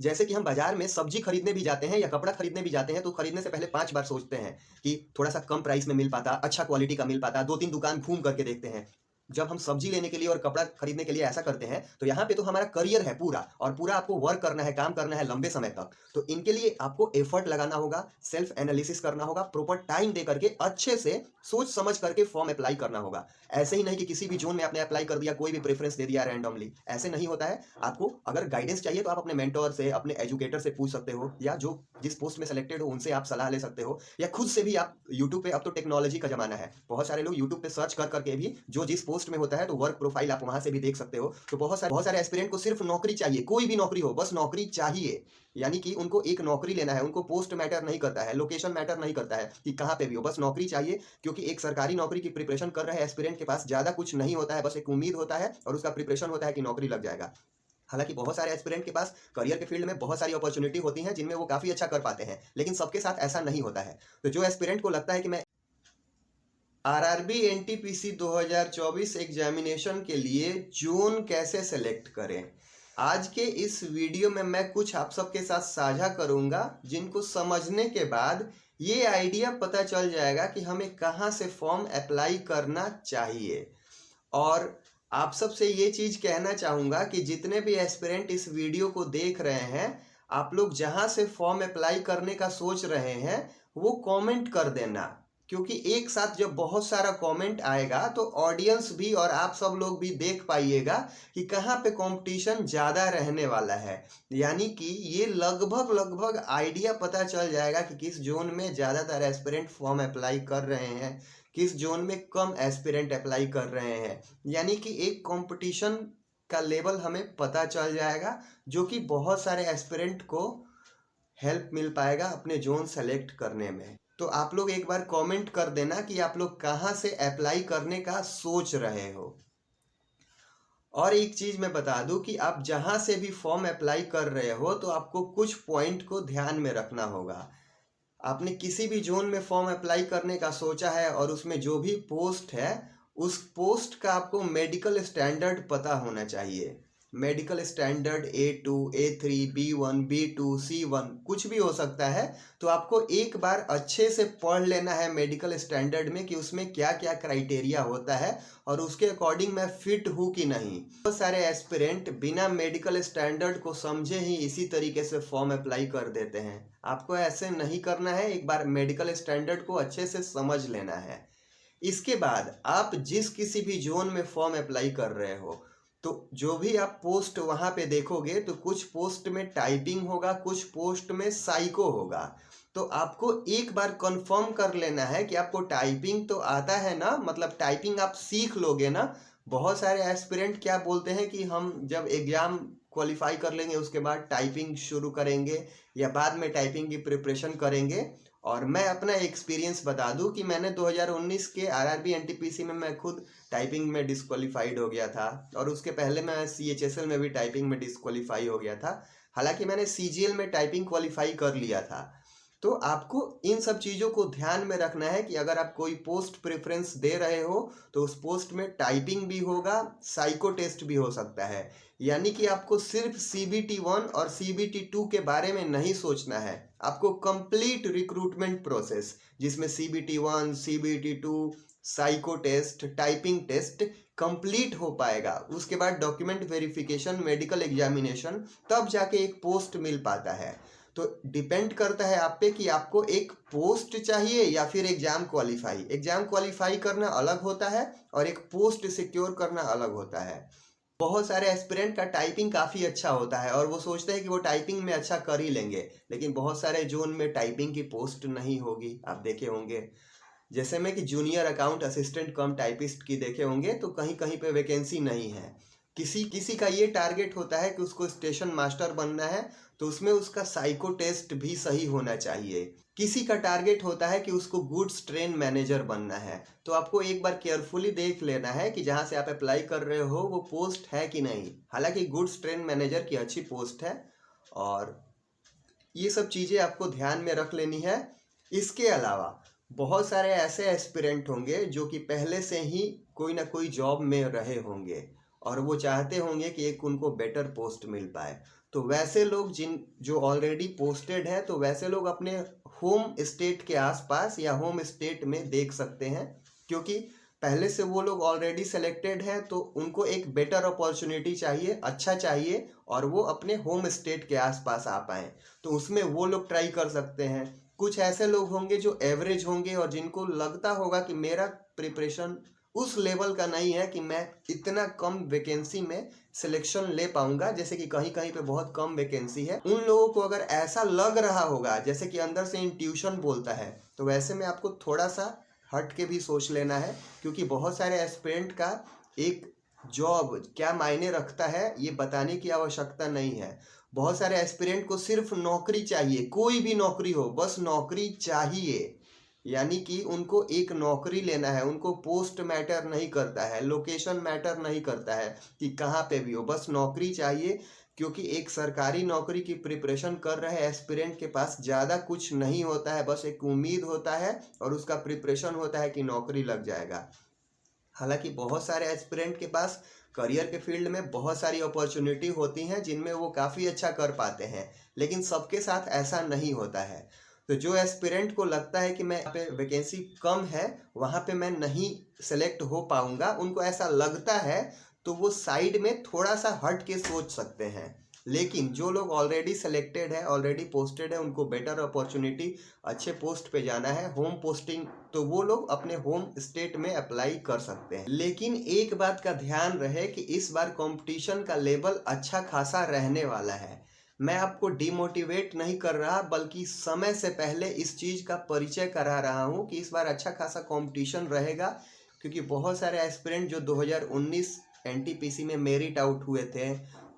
जैसे कि हम बाजार में सब्जी खरीदने भी जाते हैं या कपड़ा खरीदने भी जाते हैं तो खरीदने से पहले 5 बार सोचते हैं कि थोड़ा-सा कम प्राइस में मिल पाता, अच्छा क्वालिटी का मिल पाता, 2-3 दुकान घूम करके देखते हैं। जब हम सब्जी लेने के लिए और कपड़ा खरीदने के लिए ऐसा करते हैं, तो यहाँ पे तो हमारा करियर है पूरा और पूरा आपको वर्क करना है, काम करना है लंबे समय तक। तो इनके लिए आपको एफर्ट लगाना होगा, सेल्फ एनालिसिस करना होगा, प्रॉपर टाइम दे करके अच्छे से सोच समझ करके फॉर्म अप्लाई करना होगा। ऐसे ही नहीं कि किसी भी ज़ोन में आपने अप्लाई कर दिया, कोई भी प्रेफ़रेंस दे दिया रैंडमली, ऐसे नहीं होता है। आपको अगर गाइडेंस चाहिए तो आप अपने मेंटर से, अपने एजुकेटर से पूछ सकते हो या जो जिस पोस्ट में सेलेक्टेड हो उनसे आप सलाह ले सकते हो या खुद से भी आप यूट्यूब पे अब तो टेक्नोलॉजी का ज़माना है। बहुत सारे लोग यूट्यूब पे सर्च कर करके भी जो जिस पोस्ट में होता है तो वर्क प्रोफाइल आप वहाँ से भी देख सकते हो। तो बहुत सारे एस्पिरेंट को सिर्फ़ नौकरी चाहिए, कोई भी नौकरी हो, बस नौकरी चाहिए। यानी कि उनको एक नौकरी लेना है, उनको पोस्ट मैटर नहीं करता है, लोकेशन मैटर नहीं करता है कि कहाँ पे भी हो, बस नौकरी चाहिए। क्योंकि एक सरकारी नौकरी की प्रिपरेशन कर रहे एस्पिरेंट के पास ज़्यादा कुछ नहीं होता है, बस एक उम्मीद होता है और उसका प्रिपरेशन होता है कि नौकरी लग जाएगा। हालाँकि बहुत सारे एस्पिरेंट के पास करियर के फील्ड में बहुत सारी अपॉर्च्युनिटी होती हैं, जिनमें वो काफ़ी अच्छा कर पाते हैं, लेकिन सबके साथ ऐसा नहीं होता है। तो जो एस्पिरेंट को लगता है कि मैं आरआरबी एनटीपीसी 2024 एग्जामिनेशन के लिए ज़ोन कैसे सेलेक्ट करें, आज के इस वीडियो में मैं कुछ आप सबके साथ साझा करूंगा, जिनको समझने के बाद ये आइडिया पता चल जाएगा कि हमें कहाँ से फॉर्म अप्लाई करना चाहिए। और आप सबसे ये चीज़ कहना चाहूँगा कि जितने भी एस्पिरेंट इस वीडियो को देख रहे हैं, आप लोग जहाँ से फॉर्म अप्लाई करने का सोच रहे हैं वो कमेंट कर देना, क्योंकि एक साथ जब बहुत सारा कमेंट आएगा तो ऑडियंस भी और आप सब लोग भी देख पाइएगा कि कहाँ पे कंपटीशन ज़्यादा रहने वाला है। यानी कि ये लगभग आइडिया पता चल जाएगा कि किस जोन में ज़्यादातर एस्पिरेंट फॉर्म अप्लाई कर रहे हैं, किस जोन में कम एस्पिरेंट अप्लाई कर रहे हैं। यानी कि एक कंपटीशन का लेवल हमें पता चल जाएगा, जो कि बहुत सारे एस्पिरेंट को हेल्प मिल पाएगा अपने जोन सेलेक्ट करने में। तो आप लोग एक बार कमेंट कर देना कि आप लोग कहाँ से अप्लाई करने का सोच रहे हो। और एक चीज़ मैं बता दूं कि आप जहाँ से भी फॉर्म अप्लाई कर रहे हो तो आपको कुछ पॉइंट को ध्यान में रखना होगा। आपने किसी भी जोन में फॉर्म अप्लाई करने का सोचा है और उसमें जो भी पोस्ट है, उस पोस्ट का आपको मेडिकल स्टैंडर्ड पता होना चाहिए। Medical standard A2, A3, B1, B2, C1 कुछ भी हो सकता है। तो आपको एक बार अच्छे से पढ़ लेना है मेडिकल स्टैंडर्ड में कि उसमें क्या क्या क्राइटेरिया होता है और उसके अकॉर्डिंग मैं फिट हूँ कि नहीं। बहुत सारे एस्पिरेंट बिना मेडिकल स्टैंडर्ड को समझे ही इसी तरीके से फॉर्म अप्लाई कर देते हैं। आपको ऐसे नहीं करना है, एक बार मेडिकल स्टैंडर्ड को अच्छे से समझ लेना है। इसके बाद आप जिस किसी भी जोन में फॉर्म अप्लाई कर रहे हो, तो जो भी आप पोस्ट वहाँ पे देखोगे तो कुछ पोस्ट में टाइपिंग होगा, कुछ पोस्ट में साइको होगा। तो आपको एक बार कंफर्म कर लेना है कि आपको टाइपिंग तो आता है ना, मतलब टाइपिंग आप सीख लोगे ना। बहुत सारे एस्पिरेंट क्या बोलते हैं कि हम जब एग्ज़ाम क्वालिफाई कर लेंगे उसके बाद टाइपिंग शुरू करेंगे या बाद में टाइपिंग की प्रिपरेशन करेंगे। और मैं अपना एक्सपीरियंस बता दूं कि मैंने 2019 के आरआरबी एनटीपीसी में मैं खुद टाइपिंग में डिस्क्वालीफाइड हो गया था और उसके पहले मैं सीएचएसएल में भी टाइपिंग में डिस्क्वालीफाई हो गया था। हालांकि मैंने सीजीएल में टाइपिंग क्वालिफाई कर लिया था। तो आपको इन सब चीज़ों को ध्यान में रखना है कि अगर आप कोई पोस्ट प्रेफरेंस दे रहे हो तो उस पोस्ट में टाइपिंग भी होगा, साइको टेस्ट भी हो सकता है। यानी कि आपको सिर्फ CBT1 और CBT2 के बारे में नहीं सोचना है, आपको कंप्लीट रिक्रूटमेंट प्रोसेस जिसमें CBT1, CBT2, psycho test, typing test complete हो पाएगा। उसके बाद डॉक्यूमेंट वेरिफिकेशन, मेडिकल एग्जामिनेशन, तब जाके एक पोस्ट मिल पाता है। तो डिपेंड करता है आप पे कि आपको एक पोस्ट चाहिए या फिर एग्जाम क्वालिफाई। एग्जाम क्वालिफाई करना अलग होता है और एक पोस्ट सिक्योर करना अलग होता है। बहुत सारे एस्पिरेंट का टाइपिंग काफ़ी अच्छा होता है और वो सोचते हैं कि वो टाइपिंग में अच्छा कर ही लेंगे, लेकिन बहुत सारे जोन में टाइपिंग की पोस्ट नहीं होगी। आप देखे होंगे जैसे में कि जूनियर अकाउंट असिस्टेंट कम टाइपिस्ट की देखे होंगे, तो कहीं कहीं पे वैकेंसी नहीं है। किसी किसी का ये टारगेट होता है कि उसको स्टेशन मास्टर बनना है, तो उसमें उसका साइको टेस्ट भी सही होना चाहिए। किसी का टारगेट होता है कि उसको गुड्स ट्रेन मैनेजर बनना है। तो आपको एक बार केयरफुली देख लेना है कि जहाँ से आप अप्लाई कर रहे हो वो पोस्ट है कि नहीं। हालांकि गुड्स ट्रेन मैनेजर की अच्छी पोस्ट है और ये सब चीज़ें आपको ध्यान में रख लेनी है। इसके अलावा बहुत सारे ऐसे एस्पिरेंट होंगे जो कि पहले से ही कोई ना कोई जॉब में रहे होंगे और वो चाहते होंगे कि एक उनको बेटर पोस्ट मिल पाए। तो वैसे लोग जो ऑलरेडी पोस्टेड हैं, तो वैसे लोग अपने होम स्टेट के आसपास या होम स्टेट में देख सकते हैं, क्योंकि पहले से वो लोग ऑलरेडी सेलेक्टेड हैं, तो उनको एक बेटर अपॉर्चुनिटी चाहिए, अच्छा चाहिए, और वो अपने होम स्टेट के आसपास आ पाएँ, तो उसमें वो लोग ट्राई कर सकते हैं। कुछ ऐसे लोग होंगे जो एवरेज होंगे और जिनको लगता होगा कि मेरा प्रिपरेशन उस लेवल का नहीं है कि मैं इतना कम वैकेंसी में सिलेक्शन ले पाऊंगा, जैसे कि कहीं कहीं पे बहुत कम वैकेंसी है। उन लोगों को अगर ऐसा लग रहा होगा, जैसे कि अंदर से इंट्यूशन बोलता है, तो वैसे में आपको थोड़ा सा हट के भी सोच लेना है, क्योंकि बहुत सारे एस्पिरेंट का एक जॉब क्या मायने रखता है ये बताने की आवश्यकता नहीं है। बहुत सारे एस्पिरेंट को सिर्फ नौकरी चाहिए, कोई भी नौकरी हो, बस नौकरी चाहिए। यानी कि उनको एक नौकरी लेना है, उनको पोस्ट मैटर नहीं करता है, लोकेशन मैटर नहीं करता है कि कहाँ पे भी हो, बस नौकरी चाहिए। क्योंकि एक सरकारी नौकरी की प्रिपरेशन कर रहे एस्पिरेंट के पास ज़्यादा कुछ नहीं होता है, बस एक उम्मीद होता है और उसका प्रिपरेशन होता है कि नौकरी लग जाएगा। हालांकि बहुत सारे एस्पिरेंट के पास करियर के फील्ड में बहुत सारी अपॉर्चुनिटी होती हैं जिनमें वो काफ़ी अच्छा कर पाते हैं, लेकिन सबके साथ ऐसा नहीं होता है। तो जो एस्पिरेंट को लगता है कि मैं यहाँ पे वैकेंसी कम है, वहाँ पे मैं नहीं सेलेक्ट हो पाऊंगा, उनको ऐसा लगता है, तो वो साइड में थोड़ा सा हट के सोच सकते हैं। लेकिन जो लोग ऑलरेडी सेलेक्टेड है, ऑलरेडी पोस्टेड है, उनको बेटर अपॉर्चुनिटी, अच्छे पोस्ट पे जाना है, होम पोस्टिंग, तो वो लोग अपने होम स्टेट में अप्लाई कर सकते हैं। लेकिन एक बात का ध्यान रहे कि इस बार कंपटीशन का लेवल अच्छा खासा रहने वाला है। मैं आपको डिमोटिवेट नहीं कर रहा, बल्कि समय से पहले इस चीज़ का परिचय करा रहा हूँ कि इस बार अच्छा खासा कंपटीशन रहेगा, क्योंकि बहुत सारे एस्पिरेंट जो 2019 एनटीपीसी में मेरिट आउट हुए थे,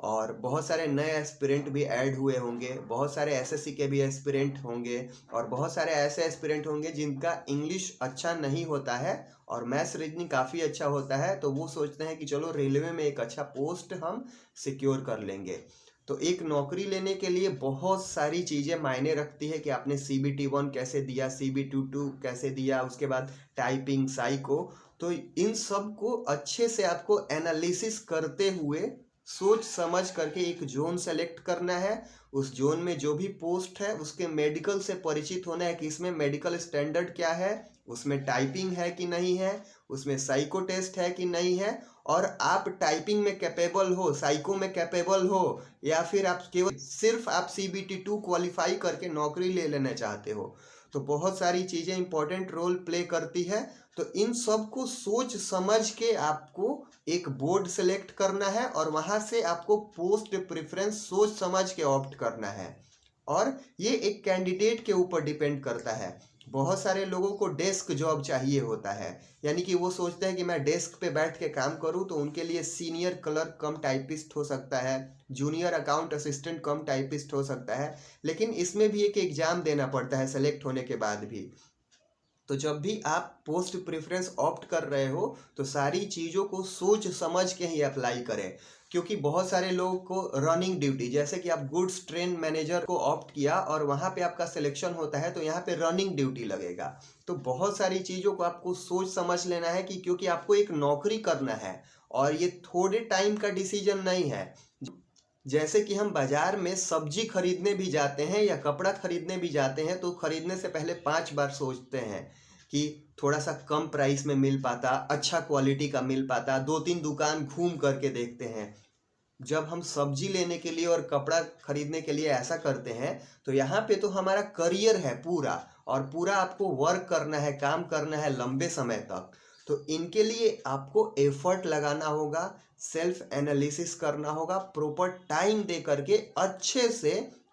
और बहुत सारे नए एस्पिरेंट भी ऐड हुए होंगे, बहुत सारे एसएससी के भी एस्पिरेंट होंगे, और बहुत सारे ऐसे एस्पिरेंट होंगे जिनका इंग्लिश अच्छा नहीं होता है और मैथ्स रीजनिंग काफ़ी अच्छा होता है, तो वो सोचते हैं कि चलो रेलवे में एक अच्छा पोस्ट हम सिक्योर कर लेंगे। तो एक नौकरी लेने के लिए बहुत सारी चीज़ें मायने रखती है कि आपने CBT1 कैसे दिया, CBT2 कैसे दिया, उसके बाद टाइपिंग, साइको। तो इन सब को अच्छे से आपको एनालिसिस करते हुए सोच समझ करके एक जोन सेलेक्ट करना है। उस जोन में जो भी पोस्ट है उसके मेडिकल से परिचित होना है कि इसमें मेडिकल स्टैंडर्ड क्या है, उसमें टाइपिंग है कि नहीं है, उसमें साइको टेस्ट है कि नहीं है, और आप टाइपिंग में कैपेबल हो, साइको में कैपेबल हो, या फिर आप केवल सिर्फ आप CBT2 क्वालिफाई करके नौकरी ले लेना चाहते हो। तो बहुत सारी चीज़ें इंपॉर्टेंट रोल प्ले करती है। तो इन सब को सोच समझ के आपको एक बोर्ड सेलेक्ट करना है, और वहाँ से आपको पोस्ट प्रेफरेंस सोच समझ के ऑप्ट करना है। और ये एक कैंडिडेट के ऊपर डिपेंड करता है। बहुत सारे लोगों को डेस्क जॉब चाहिए होता है, यानी कि वो सोचते हैं कि मैं डेस्क पे बैठ के काम करूं, तो उनके लिए सीनियर क्लर्क कम टाइपिस्ट हो सकता है, जूनियर अकाउंट असिस्टेंट कम टाइपिस्ट हो सकता है, लेकिन इसमें भी एक एग्ज़ाम देना पड़ता है सेलेक्ट होने के बाद भी। तो जब भी आप पोस्ट प्रेफरेंस ऑप्ट कर रहे हो, तो सारी चीज़ों को सोच समझ के ही अप्लाई करें, क्योंकि बहुत सारे लोगों को रनिंग ड्यूटी, जैसे कि आप गुड्स ट्रेन मैनेजर को ऑप्ट किया और वहाँ पे आपका सिलेक्शन होता है, तो यहाँ पे रनिंग ड्यूटी लगेगा। तो बहुत सारी चीज़ों को आपको सोच समझ लेना है कि क्योंकि आपको एक नौकरी करना है और ये थोड़े टाइम का डिसीजन नहीं है। जैसे कि हम बाजार में सब्जी खरीदने भी जाते हैं या कपड़ा खरीदने भी जाते हैं, तो खरीदने से पहले 5 बार सोचते हैं कि थोड़ा सा कम प्राइस में मिल पाता, अच्छा क्वालिटी का मिल पाता, 2-3 दुकान घूम करके देखते हैं। जब हम सब्जी लेने के लिए और कपड़ा खरीदने के लिए ऐसा करते हैं, तो यहाँ पे तो हमारा करियर है पूरा, और पूरा आपको वर्क करना है, काम करना है लंबे समय तक। तो इनके लिए आपको एफर्ट लगाना होगा, सेल्फ एनालिसिस करना होगा, प्रॉपर टाइम दे करके अच्छे से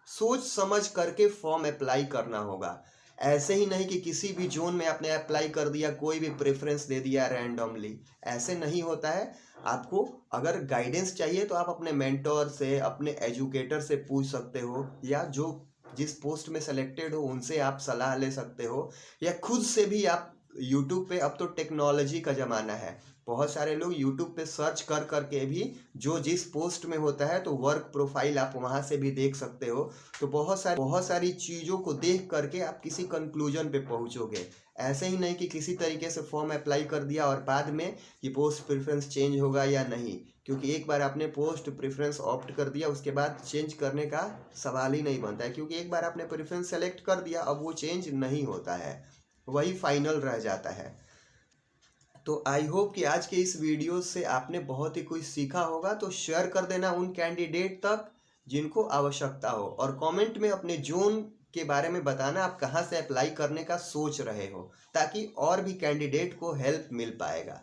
सोच समझ करके फॉर्म अप्लाई करना होगा। ऐसे ही नहीं कि किसी भी जोन में आपने अप्लाई कर दिया, कोई भी प्रेफरेंस दे दिया रैंडमली, ऐसे नहीं होता है। आपको अगर गाइडेंस चाहिए तो आप अपने मेंटोर से, अपने एजुकेटर से पूछ सकते हो, या जो जिस पोस्ट में सेलेक्टेड हो उनसे आप सलाह ले सकते हो, या खुद से भी आप यूट्यूब पे, अब तो टेक्नोलॉजी का ज़माना है, बहुत सारे लोग यूट्यूब पे सर्च कर करके भी जो जिस पोस्ट में होता है तो वर्क प्रोफाइल आप वहाँ से भी देख सकते हो। तो बहुत सारी चीज़ों को देख करके आप किसी कंक्लूजन पे पहुँचोगे। ऐसे ही नहीं कि किसी तरीके से फॉर्म अप्लाई कर दिया और बाद में कि पोस्ट प्रेफरेंस चेंज होगा या नहीं, क्योंकि एक बार आपने पोस्ट प्रेफरेंस ऑप्ट कर दिया उसके बाद चेंज करने का सवाल ही नहीं बनता है, क्योंकि एक बार आपने प्रेफरेंस सेलेक्ट कर दिया अब वो चेंज नहीं होता है, वही फाइनल रह जाता है। तो आई होप कि आज के इस वीडियो से आपने बहुत ही कुछ सीखा होगा। तो शेयर कर देना उन कैंडिडेट तक जिनको आवश्यकता हो, और कमेंट में अपने जोन के बारे में बताना आप कहाँ से अप्लाई करने का सोच रहे हो, ताकि और भी कैंडिडेट को हेल्प मिल पाएगा।